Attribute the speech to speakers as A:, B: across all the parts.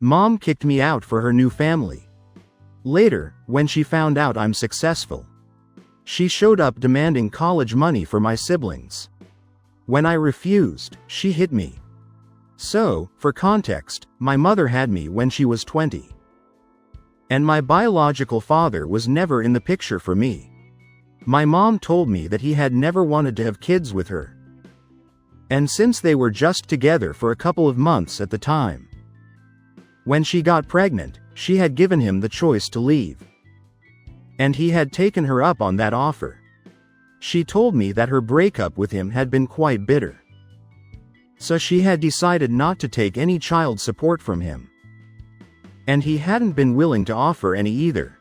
A: Mom kicked me out for her new family. Later, when she found out I'm successful, she showed up demanding college money for my siblings. When I refused, she hit me. So, for context, my mother had me when she was 20. And my biological father was never in the picture for me. My mom told me that he had never wanted to have kids with her. And since they were just together for a couple of months at the time, when she got pregnant, she had given him the choice to leave. And he had taken her up on that offer. She told me that her breakup with him had been quite bitter. So she had decided not to take any child support from him. And he hadn't been willing to offer any either.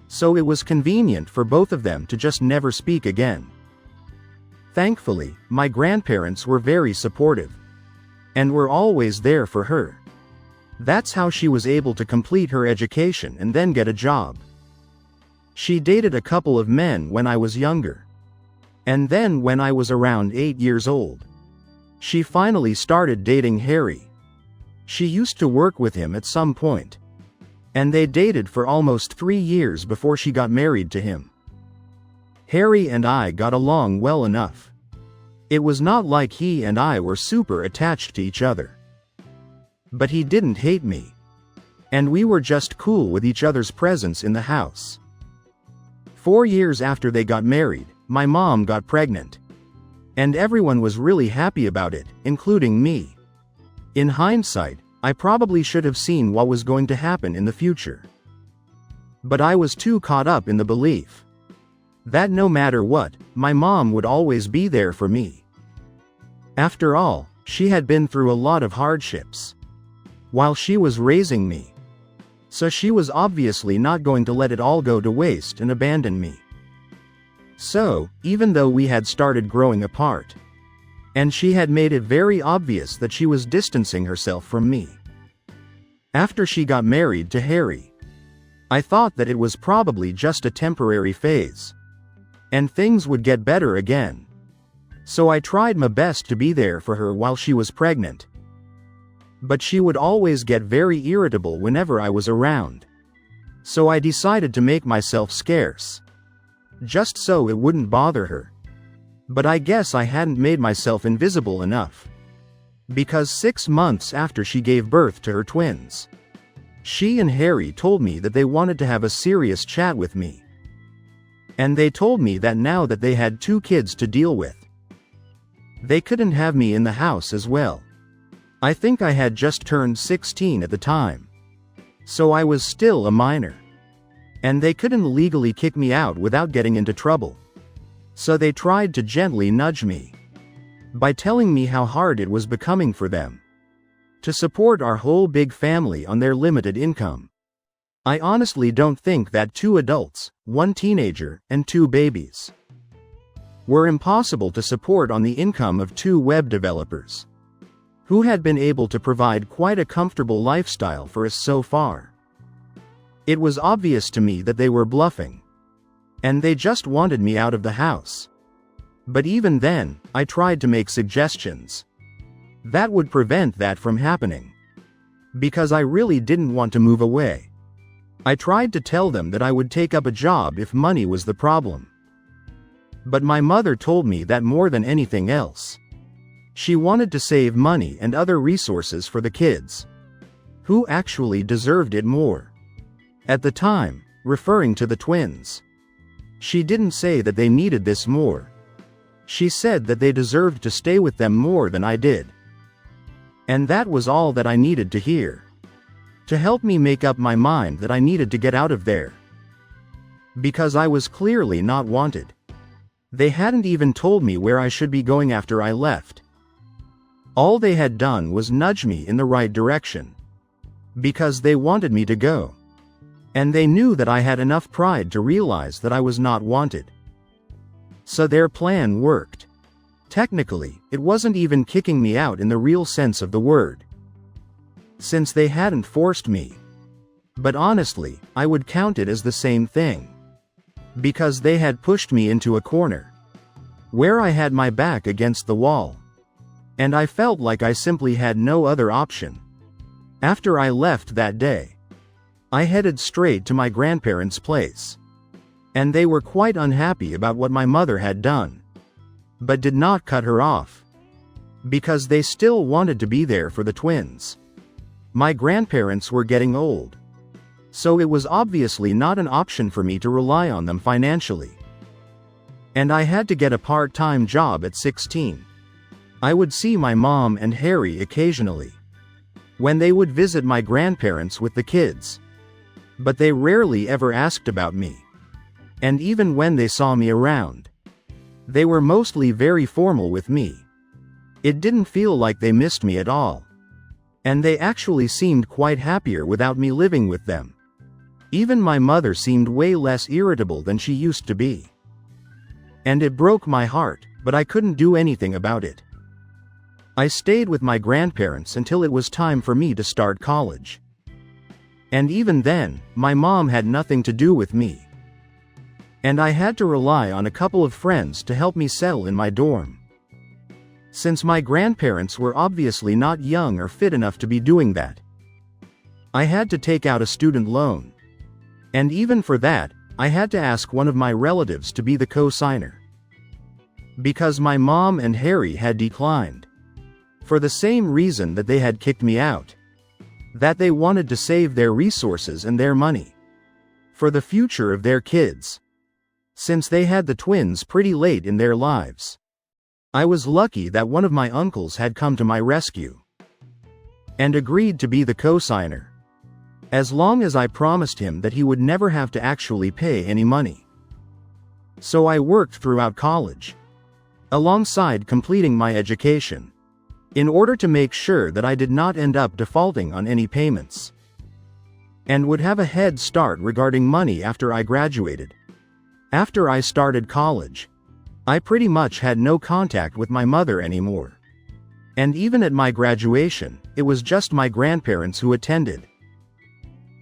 A: So it was convenient for both of them to just never speak again. Thankfully, my grandparents were very supportive and were always there for her. That's how she was able to complete her education and then get a job. She dated a couple of men when I was younger. And then when I was around 8 years old, she finally started dating Harry. She used to work with him at some point. And they dated for almost 3 years before she got married to him. Harry and I got along well enough. It was not like he and I were super attached to each other. But he didn't hate me. And we were just cool with each other's presence in the house. 4 years after they got married, my mom got pregnant. And everyone was really happy about it, including me. In hindsight, I probably should have seen what was going to happen in the future. But I was too caught up in the belief that no matter what, my mom would always be there for me. After all, she had been through a lot of hardships while she was raising me. So she was obviously not going to let it all go to waste and abandon me. So, even though we had started growing apart, and she had made it very obvious that she was distancing herself from me after she got married to Harry, I thought that it was probably just a temporary phase, and things would get better again. So I tried my best to be there for her while she was pregnant. But she would always get very irritable whenever I was around. So I decided to make myself scarce, just so it wouldn't bother her. But I guess I hadn't made myself invisible enough. Because 6 months after she gave birth to her twins, she and Harry told me that they wanted to have a serious chat with me. And they told me that now that they had 2 kids to deal with, they couldn't have me in the house as well. I think I had just turned 16 at the time. So I was still a minor. And they couldn't legally kick me out without getting into trouble. So they tried to gently nudge me by telling me how hard it was becoming for them to support our whole big family on their limited income. I honestly don't think that 2 adults, 1 teenager, and 2 babies were impossible to support on the income of 2 web developers who had been able to provide quite a comfortable lifestyle for us so far. It was obvious to me that they were bluffing, and they just wanted me out of the house. But even then, I tried to make suggestions that would prevent that from happening, because I really didn't want to move away. I tried to tell them that I would take up a job if money was the problem. But my mother told me that more than anything else, she wanted to save money and other resources for the kids, who actually deserved it more. At the time, referring to the twins, she didn't say that they needed this more. She said that they deserved to stay with them more than I did. And that was all that I needed to hear, to help me make up my mind that I needed to get out of there. Because I was clearly not wanted. They hadn't even told me where I should be going after I left. All they had done was nudge me in the right direction, because they wanted me to go. And they knew that I had enough pride to realize that I was not wanted. So their plan worked. Technically, it wasn't even kicking me out in the real sense of the word, since they hadn't forced me. But honestly, I would count it as the same thing, because they had pushed me into a corner where I had my back against the wall, and I felt like I simply had no other option. After I left that day, I headed straight to my grandparents' place. And they were quite unhappy about what my mother had done, but did not cut her off, because they still wanted to be there for the twins. My grandparents were getting old, so it was obviously not an option for me to rely on them financially. And I had to get a part-time job at 16. I would see my mom and Harry occasionally, when they would visit my grandparents with the kids. But they rarely ever asked about me. And even when they saw me around, they were mostly very formal with me. It didn't feel like they missed me at all. And they actually seemed quite happier without me living with them. Even my mother seemed way less irritable than she used to be. And it broke my heart, but I couldn't do anything about it. I stayed with my grandparents until it was time for me to start college. And even then, my mom had nothing to do with me. And I had to rely on a couple of friends to help me settle in my dorm. Since my grandparents were obviously not young or fit enough to be doing that, I had to take out a student loan. And even for that, I had to ask one of my relatives to be the co-signer. Because my mom and Harry had declined. For the same reason that they had kicked me out. That they wanted to save their resources and their money for the future of their kids, since they had the twins pretty late in their lives. I was lucky that one of my uncles had come to my rescue and agreed to be the co-signer, as long as I promised him that he would never have to actually pay any money. So I worked throughout college, alongside completing my education, in order to make sure that I did not end up defaulting on any payments, and would have a head start regarding money after I graduated. After I started college, I pretty much had no contact with my mother anymore. And even at my graduation, it was just my grandparents who attended.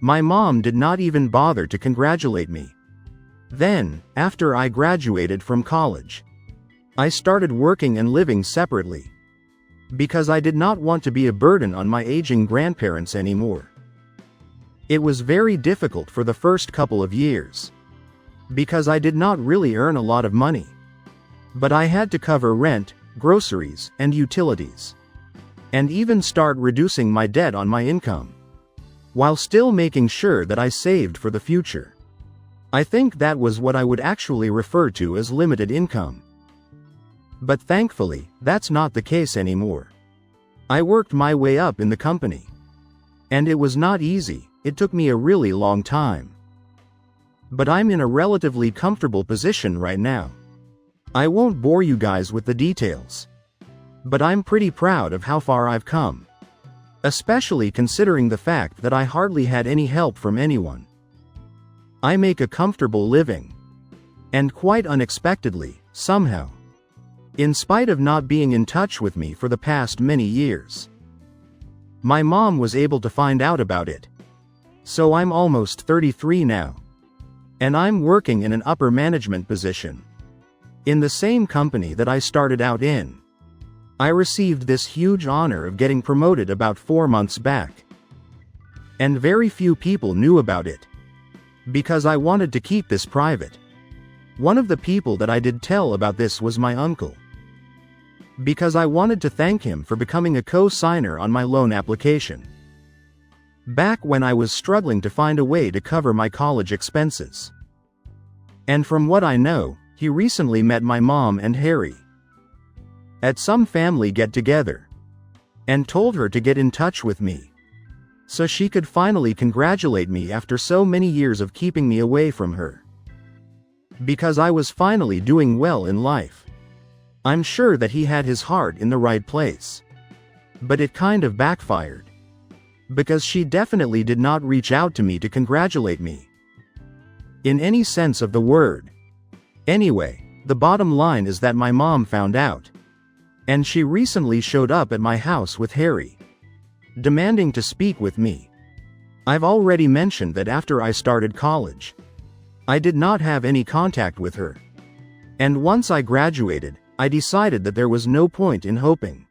A: My mom did not even bother to congratulate me. Then, after I graduated from college, I started working and living separately, because I did not want to be a burden on my aging grandparents anymore. It was very difficult for the first couple of years, because I did not really earn a lot of money. But I had to cover rent, groceries, and utilities, and even start reducing my debt on my income, while still making sure that I saved for the future. I think that was what I would actually refer to as limited income. But thankfully, that's not the case anymore. I worked my way up in the company. And it was not easy, it took me a really long time. But I'm in a relatively comfortable position right now. I won't bore you guys with the details. But I'm pretty proud of how far I've come. Especially considering the fact that I hardly had any help from anyone. I make a comfortable living. And quite unexpectedly, somehow, in spite of not being in touch with me for the past many years, my mom was able to find out about it. So I'm almost 33 now. And I'm working in an upper management position, in the same company that I started out in. I received this huge honor of getting promoted about 4 months back. And very few people knew about it, because I wanted to keep this private. One of the people that I did tell about this was my uncle, because I wanted to thank him for becoming a co-signer on my loan application, back when I was struggling to find a way to cover my college expenses. And from what I know, he recently met my mom and Harry at some family get-together, and told her to get in touch with me, so she could finally congratulate me after so many years of keeping me away from her. Because I was finally doing well in life. I'm sure that he had his heart in the right place. But it kind of backfired, because she definitely did not reach out to me to congratulate me, in any sense of the word. Anyway, the bottom line is that my mom found out. And she recently showed up at my house with Harry, demanding to speak with me. I've already mentioned that after I started college, I did not have any contact with her. And once I graduated, I decided that there was no point in hoping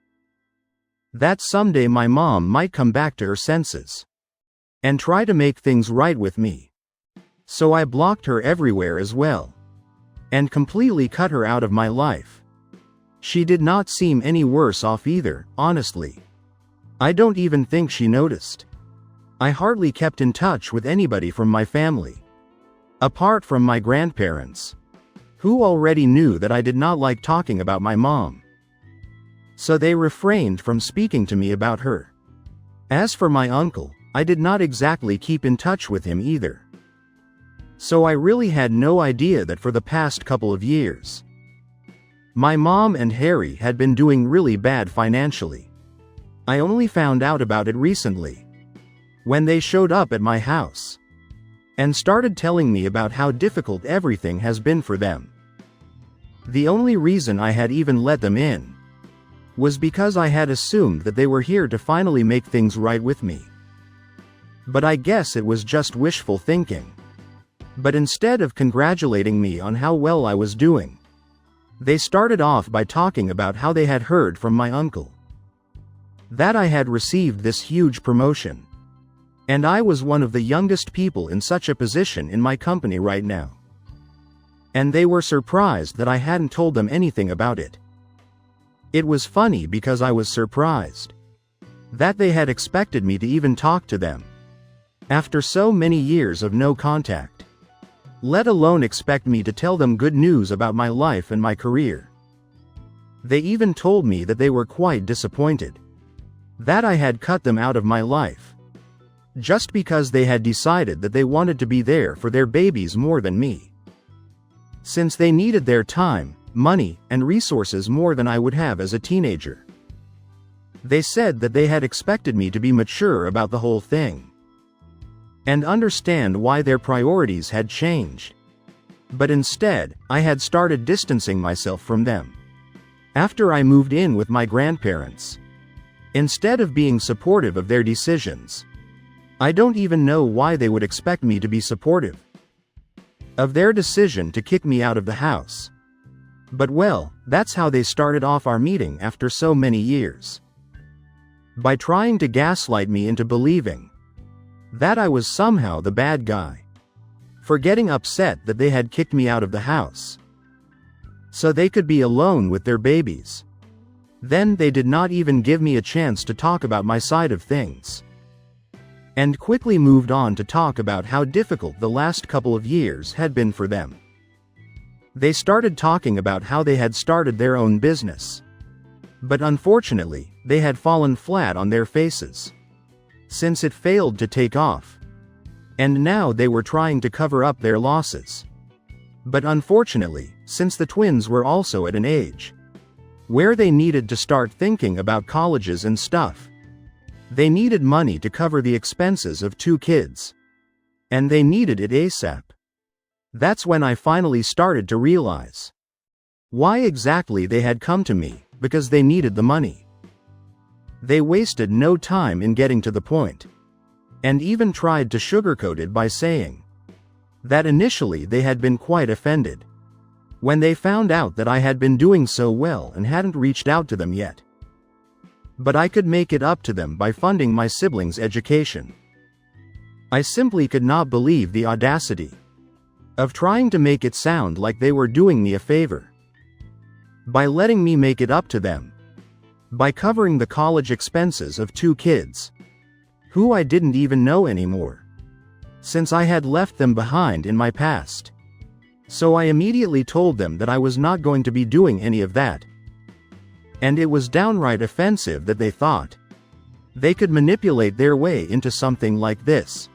A: that someday my mom might come back to her senses and try to make things right with me. So I blocked her everywhere as well, and completely cut her out of my life. She did not seem any worse off either, honestly. I don't even think she noticed. I hardly kept in touch with anybody from my family, apart from my grandparents, who already knew that I did not like talking about my mom. So they refrained from speaking to me about her. As for my uncle, I did not exactly keep in touch with him either. So I really had no idea that for the past couple of years, my mom and Harry had been doing really bad financially. I only found out about it recently, when they showed up at my house and started telling me about how difficult everything has been for them. The only reason I had even let them in was because I had assumed that they were here to finally make things right with me. But I guess it was just wishful thinking. But instead of congratulating me on how well I was doing, they started off by talking about how they had heard from my uncle that I had received this huge promotion, and I was one of the youngest people in such a position in my company right now. And they were surprised that I hadn't told them anything about it. It was funny because I was surprised that they had expected me to even talk to them after so many years of no contact, let alone expect me to tell them good news about my life and my career. They even told me that they were quite disappointed that I had cut them out of my life, just because they had decided that they wanted to be there for their babies more than me, since they needed their time, money, and resources more than I would have as a teenager. They said that they had expected me to be mature about the whole thing and understand why their priorities had changed. But instead, I had started distancing myself from them after I moved in with my grandparents, instead of being supportive of their decisions. I don't even know why they would expect me to be supportive of their decision to kick me out of the house. But well, that's how they started off our meeting after so many years, by trying to gaslight me into believing that I was somehow the bad guy for getting upset that they had kicked me out of the house so they could be alone with their babies. Then they did not even give me a chance to talk about my side of things, and quickly moved on to talk about how difficult the last couple of years had been for them. They started talking about how they had started their own business, but unfortunately, they had fallen flat on their faces since it failed to take off, and now they were trying to cover up their losses. But unfortunately, since the twins were also at an age where they needed to start thinking about colleges and stuff, they needed money to cover the expenses of 2 kids, and they needed it ASAP. That's when I finally started to realize why exactly they had come to me, because they needed the money. They wasted no time in getting to the point, and even tried to sugarcoat it by saying that initially they had been quite offended when they found out that I had been doing so well and hadn't reached out to them yet. But I could make it up to them by funding my siblings' education. I simply could not believe the audacity of trying to make it sound like they were doing me a favor by letting me make it up to them, by covering the college expenses of 2 kids who I didn't even know anymore, since I had left them behind in my past. So I immediately told them that I was not going to be doing any of that. And it was downright offensive that they thought they could manipulate their way into something like this.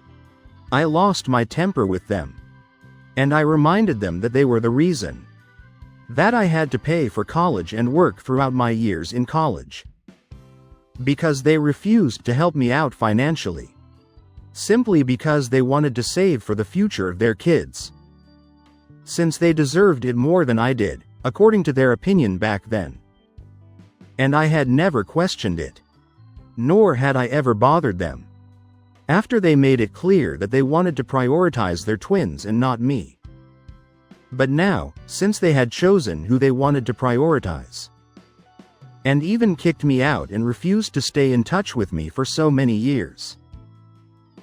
A: I lost my temper with them, and I reminded them that they were the reason that I had to pay for college and work throughout my years in college, because they refused to help me out financially, simply because they wanted to save for the future of their kids, since they deserved it more than I did, according to their opinion back then. And I had never questioned it, nor had I ever bothered them, after they made it clear that they wanted to prioritize their twins and not me. But now, since they had chosen who they wanted to prioritize, and even kicked me out and refused to stay in touch with me for so many years.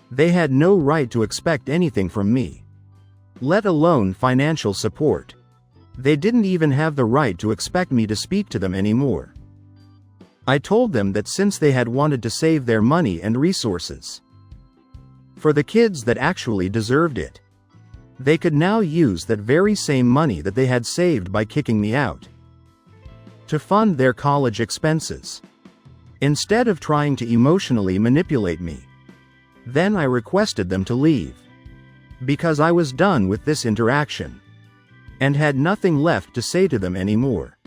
A: They had no right to expect anything from me, let alone financial support. They didn't even have the right to expect me to speak to them anymore. I told them that since they had wanted to save their money and resources for the kids that actually deserved it, they could now use that very same money that they had saved by kicking me out to fund their college expenses, instead of trying to emotionally manipulate me. Then I requested them to leave, because I was done with this interaction, and had nothing left to say to them anymore.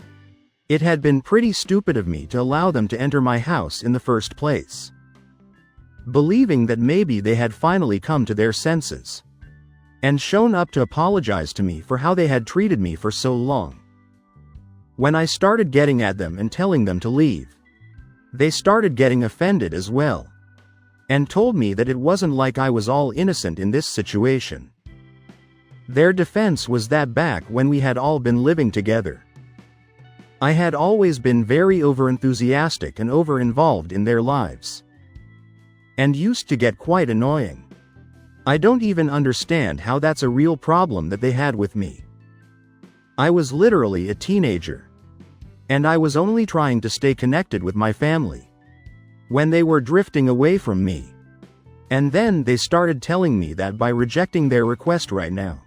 A: It had been pretty stupid of me to allow them to enter my house in the first place, believing that maybe they had finally come to their senses, and shown up to apologize to me for how they had treated me for so long. When I started getting at them and telling them to leave, they started getting offended as well, and told me that it wasn't like I was all innocent in this situation. Their defense was that back when we had all been living together, I had always been very overenthusiastic and over-involved in their lives, and used to get quite annoying. I don't even understand how that's a real problem that they had with me. I was literally a teenager, and I was only trying to stay connected with my family when they were drifting away from me. And then they started telling me that by rejecting their request right now,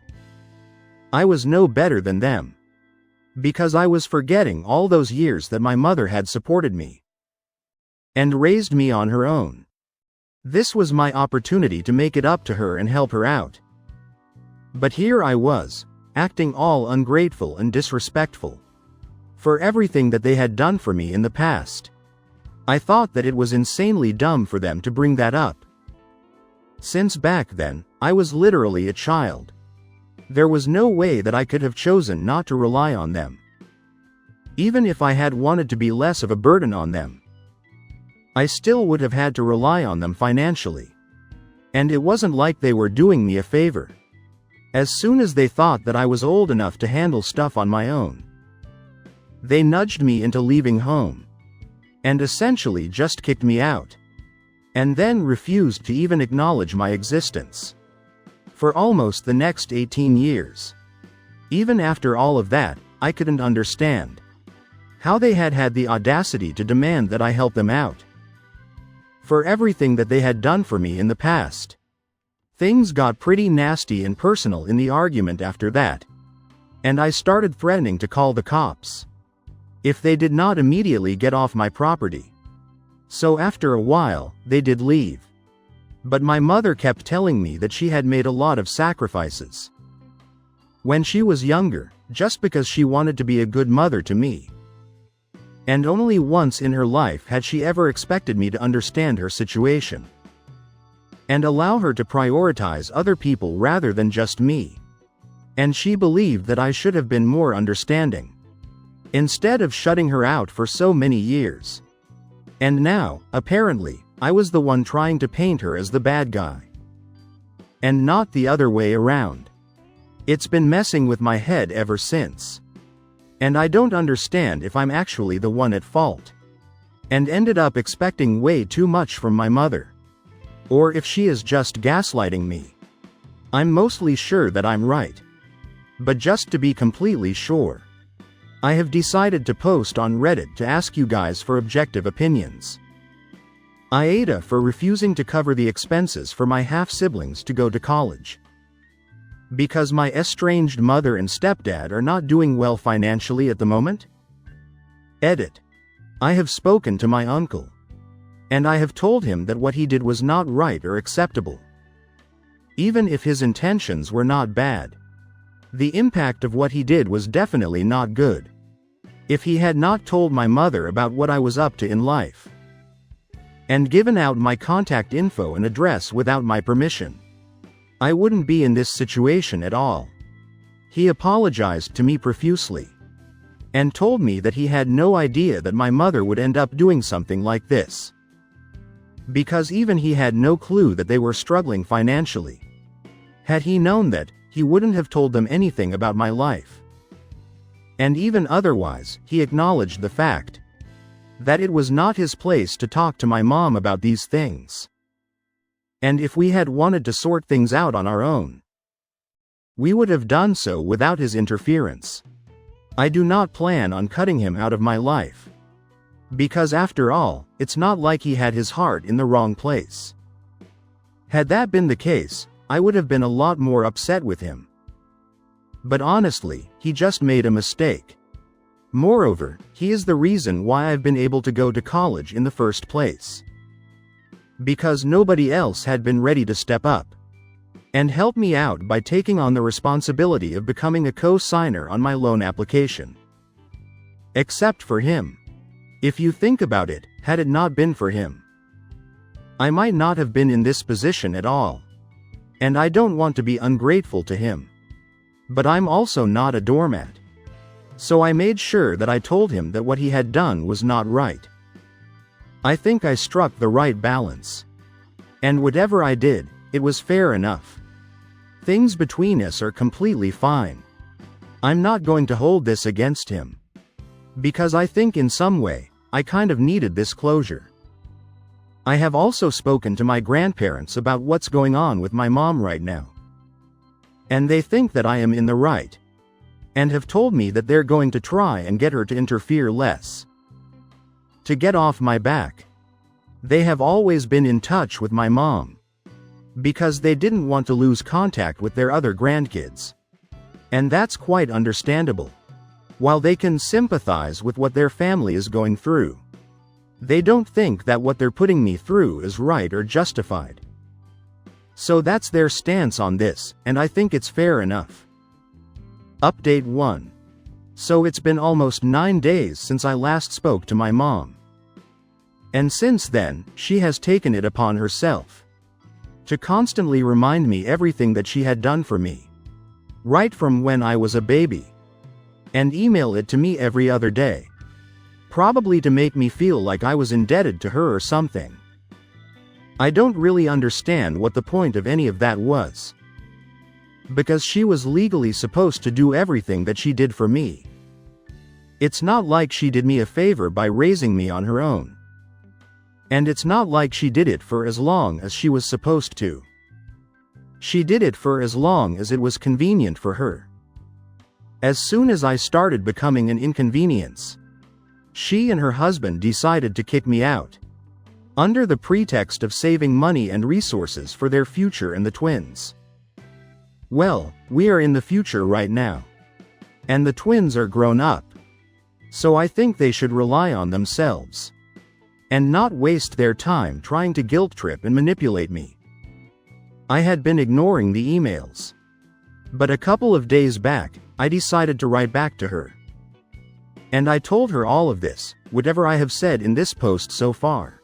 A: I was no better than them, because I was forgetting all those years that my mother had supported me and raised me on her own. This was my opportunity to make it up to her and help her out. But here I was, acting all ungrateful and disrespectful for everything that they had done for me in the past. I thought that it was insanely dumb for them to bring that up, since back then, I was literally a child. There was no way that I could have chosen not to rely on them, even if I had wanted to be less of a burden on them. I still would have had to rely on them financially. And it wasn't like they were doing me a favor. As soon as they thought that I was old enough to handle stuff on my own, they nudged me into leaving home, and essentially just kicked me out, and then refused to even acknowledge my existence for almost the next 18 years. Even after all of that, I couldn't understand how they had had the audacity to demand that I help them out for everything that they had done for me in the past. Things got pretty nasty and personal in the argument after that, and I started threatening to call the cops if they did not immediately get off my property. So after a while, they did leave. But my mother kept telling me that she had made a lot of sacrifices when she was younger, just because she wanted to be a good mother to me. And only once in her life had she ever expected me to understand her situation and allow her to prioritize other people rather than just me. And she believed that I should have been more understanding, instead of shutting her out for so many years. And now, apparently, I was the one trying to paint her as the bad guy, and not the other way around. It's been messing with my head ever since. And I don't understand if I'm actually the one at fault, and ended up expecting way too much from my mother, or if she is just gaslighting me. I'm mostly sure that I'm right. But just to be completely sure, I have decided to post on Reddit to ask you guys for objective opinions. Aida for refusing to cover the expenses for my half-siblings to go to college, because my estranged mother and stepdad are not doing well financially at the moment? Edit. I have spoken to my uncle, and I have told him that what he did was not right or acceptable. Even if his intentions were not bad, the impact of what he did was definitely not good. If he had not told my mother about what I was up to in life, and given out my contact info and address without my permission, I wouldn't be in this situation at all. He apologized to me profusely, and told me that he had no idea that my mother would end up doing something like this, because even he had no clue that they were struggling financially. Had he known that, he wouldn't have told them anything about my life. And even otherwise, he acknowledged the fact that it was not his place to talk to my mom about these things. And if we had wanted to sort things out on our own, we would have done so without his interference. I do not plan on cutting him out of my life. Because after all, it's not like he had his heart in the wrong place. Had that been the case, I would have been a lot more upset with him. But honestly, he just made a mistake. Moreover, he is the reason why I've been able to go to college in the first place. Because nobody else had been ready to step up and help me out by taking on the responsibility of becoming a co-signer on my loan application. Except for him. If you think about it, had it not been for him, I might not have been in this position at all. And I don't want to be ungrateful to him. But I'm also not a doormat. So I made sure that I told him that what he had done was not right. I think I struck the right balance. And whatever I did, it was fair enough. Things between us are completely fine. I'm not going to hold this against him. Because I think in some way, I kind of needed this closure. I have also spoken to my grandparents about what's going on with my mom right now. And they think that I am in the right. And have told me that they're going to try and get her to interfere less. To get off my back. They have always been in touch with my mom. Because they didn't want to lose contact with their other grandkids. And that's quite understandable. While they can sympathize with what their family is going through, they don't think that what they're putting me through is right or justified. So that's their stance on this, and I think it's fair enough. Update 1. So it's been almost 9 days since I last spoke to my mom. And since then, she has taken it upon herself to constantly remind me everything that she had done for me, right from when I was a baby, and email it to me every other day. Probably to make me feel like I was indebted to her or something. I don't really understand what the point of any of that was. Because she was legally supposed to do everything that she did for me. It's not like she did me a favor by raising me on her own. And it's not like she did it for as long as she was supposed to. She did it for as long as it was convenient for her. As soon as I started becoming an inconvenience, she and her husband decided to kick me out, under the pretext of saving money and resources for their future and the twins. Well, we are in the future right now. And the twins are grown up. So I think they should rely on themselves. And not waste their time trying to guilt trip and manipulate me. I had been ignoring the emails. But a couple of days back, I decided to write back to her. And I told her all of this, whatever I have said in this post so far.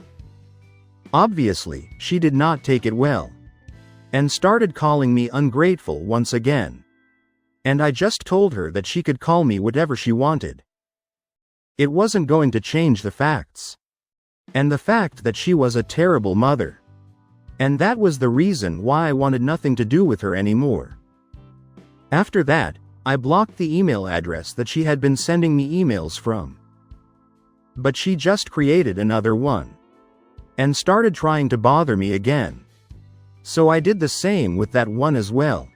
A: Obviously, she did not take it well. And started calling me ungrateful once again. And I just told her that she could call me whatever she wanted. It wasn't going to change the facts. And the fact that she was a terrible mother. And that was the reason why I wanted nothing to do with her anymore. After that, I blocked the email address that she had been sending me emails from. But she just created another one. And started trying to bother me again. So I did the same with that one as well.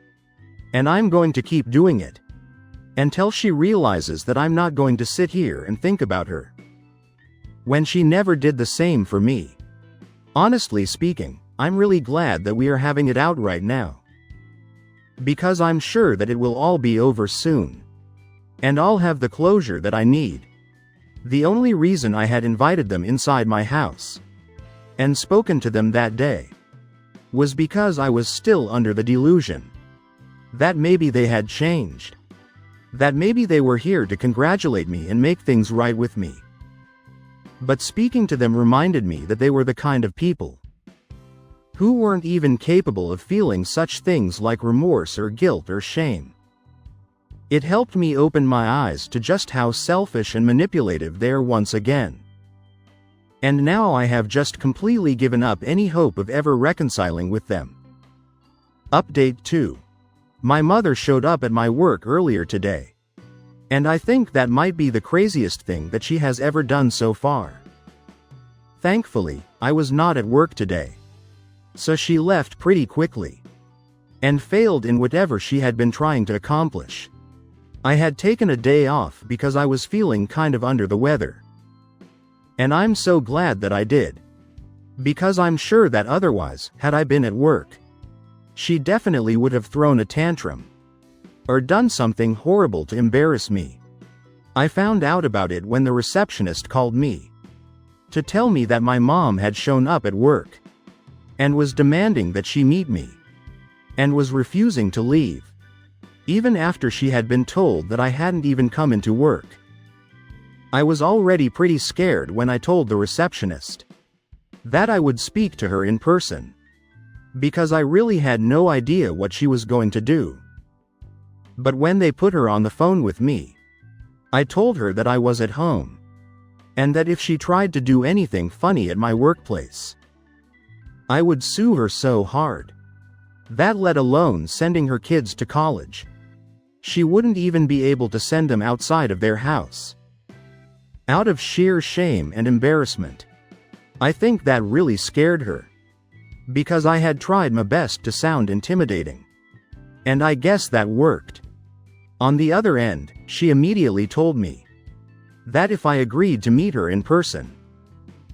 A: And I'm going to keep doing it. Until she realizes that I'm not going to sit here and think about her. When she never did the same for me. Honestly speaking, I'm really glad that we are having it out right now. Because I'm sure that it will all be over soon. And I'll have the closure that I need. The only reason I had invited them inside my house and spoken to them that day was because I was still under the delusion that maybe they had changed. That maybe they were here to congratulate me and make things right with me. But speaking to them reminded me that they were the kind of people who weren't even capable of feeling such things like remorse or guilt or shame. It helped me open my eyes to just how selfish and manipulative they are once again. And now I have just completely given up any hope of ever reconciling with them. Update 2. My mother showed up at my work earlier today. And I think that might be the craziest thing that she has ever done so far. Thankfully, I was not at work today. So she left pretty quickly. And failed in whatever she had been trying to accomplish. I had taken a day off because I was feeling kind of under the weather. And I'm so glad that I did. Because I'm sure that otherwise, had I been at work, she definitely would have thrown a tantrum. Or done something horrible to embarrass me. I found out about it when the receptionist called me. To tell me that my mom had shown up at work. And was demanding that she meet me. And was refusing to leave. Even after she had been told that I hadn't even come into work. I was already pretty scared when I told the receptionist that I would speak to her in person. Because I really had no idea what she was going to do. But when they put her on the phone with me, I told her that I was at home. And that if she tried to do anything funny at my workplace, I would sue her so hard. That let alone sending her kids to college. She wouldn't even be able to send them outside of their house. Out of sheer shame and embarrassment. I think that really scared her. Because I had tried my best to sound intimidating. And I guess that worked. On the other end, she immediately told me that if I agreed to meet her in person,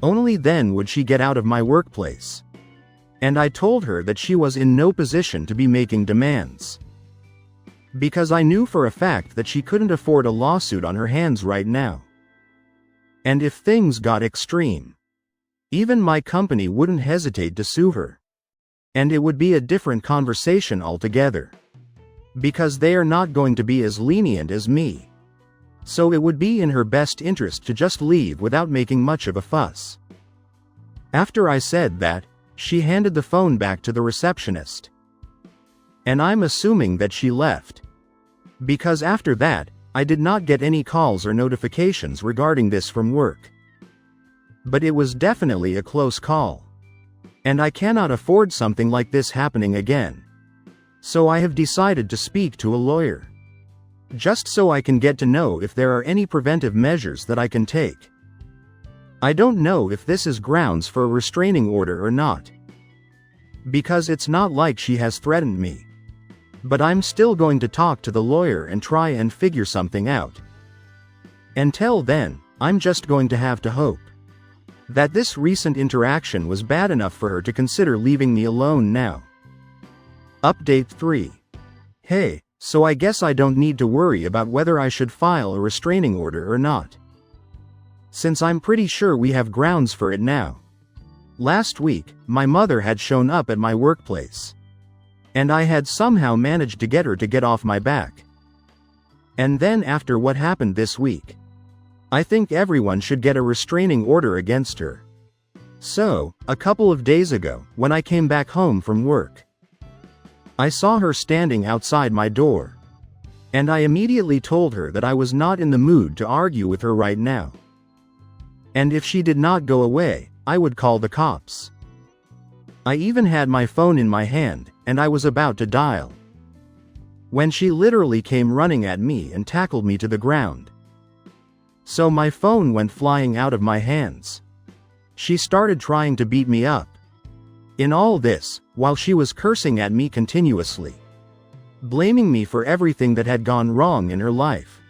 A: only then would she get out of my workplace. And I told her that she was in no position to be making demands. Because I knew for a fact that she couldn't afford a lawsuit on her hands right now. And if things got extreme, even my company wouldn't hesitate to sue her. And it would be a different conversation altogether. Because they are not going to be as lenient as me. So it would be in her best interest to just leave without making much of a fuss. After I said that, she handed the phone back to the receptionist. And I'm assuming that she left. Because after that, I did not get any calls or notifications regarding this from work. But it was definitely a close call. And I cannot afford something like this happening again. So I have decided to speak to a lawyer. Just so I can get to know if there are any preventive measures that I can take. I don't know if this is grounds for a restraining order or not. Because it's not like she has threatened me. But I'm still going to talk to the lawyer and try and figure something out. Until then, I'm just going to have to hope that this recent interaction was bad enough for her to consider leaving me alone now. Update 3. Hey, so I guess I don't need to worry about whether I should file a restraining order or not. Since I'm pretty sure we have grounds for it now. Last week, my mother had shown up at my workplace. And I had somehow managed to get her to get off my back. And then after what happened this week, I think everyone should get a restraining order against her. So, a couple of days ago, when I came back home from work, I saw her standing outside my door. And I immediately told her that I was not in the mood to argue with her right now. And if she did not go away, I would call the cops. I even had my phone in my hand, and I was about to dial. When she literally came running at me and tackled me to the ground. So my phone went flying out of my hands. She started trying to beat me up. In all this, while she was cursing at me continuously. Blaming me for everything that had gone wrong in her life.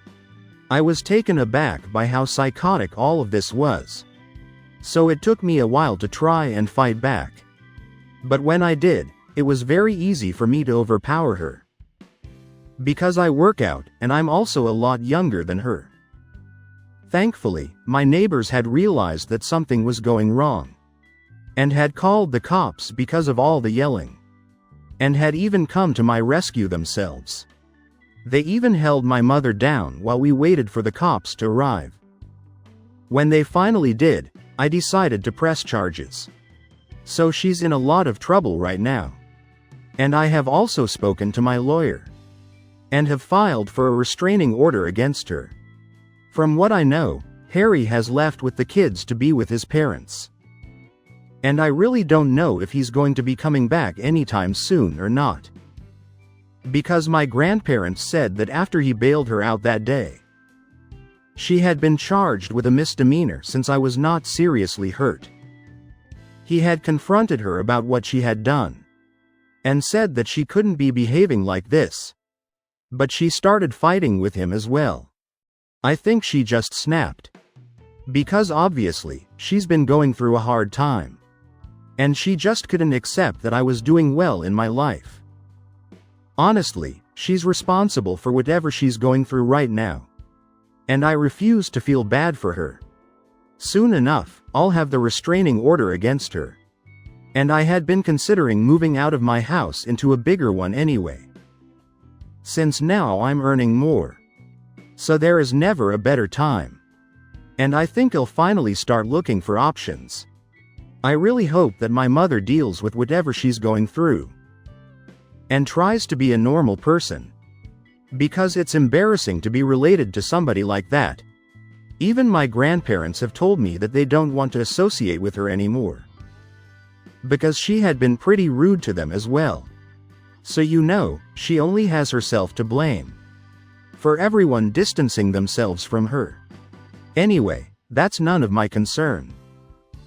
A: I was taken aback by how psychotic all of this was. So it took me a while to try and fight back. But when I did, it was very easy for me to overpower her. Because I work out, and I'm also a lot younger than her. Thankfully, my neighbors had realized that something was going wrong. And had called the cops because of all the yelling. And had even come to my rescue themselves. They even held my mother down while we waited for the cops to arrive. When they finally did, I decided to press charges. So she's in a lot of trouble right now. And I have also spoken to my lawyer. And have filed for a restraining order against her. From what I know, Harry has left with the kids to be with his parents. And I really don't know if he's going to be coming back anytime soon or not. Because my grandparents said that after he bailed her out that day, she had been charged with a misdemeanor since I was not seriously hurt. He had confronted her about what she had done, and said that she couldn't be behaving like this. But she started fighting with him as well. I think she just snapped. Because obviously, she's been going through a hard time. And she just couldn't accept that I was doing well in my life. Honestly, she's responsible for whatever she's going through right now. And I refuse to feel bad for her. Soon enough, I'll have the restraining order against her. And I had been considering moving out of my house into a bigger one anyway. Since now I'm earning more. So there is never a better time. And I think I'll finally start looking for options. I really hope that my mother deals with whatever she's going through. And tries to be a normal person. Because it's embarrassing to be related to somebody like that. Even my grandparents have told me that they don't want to associate with her anymore. Because she had been pretty rude to them as well. So you know, she only has herself to blame. For everyone distancing themselves from her. Anyway, that's none of my concern.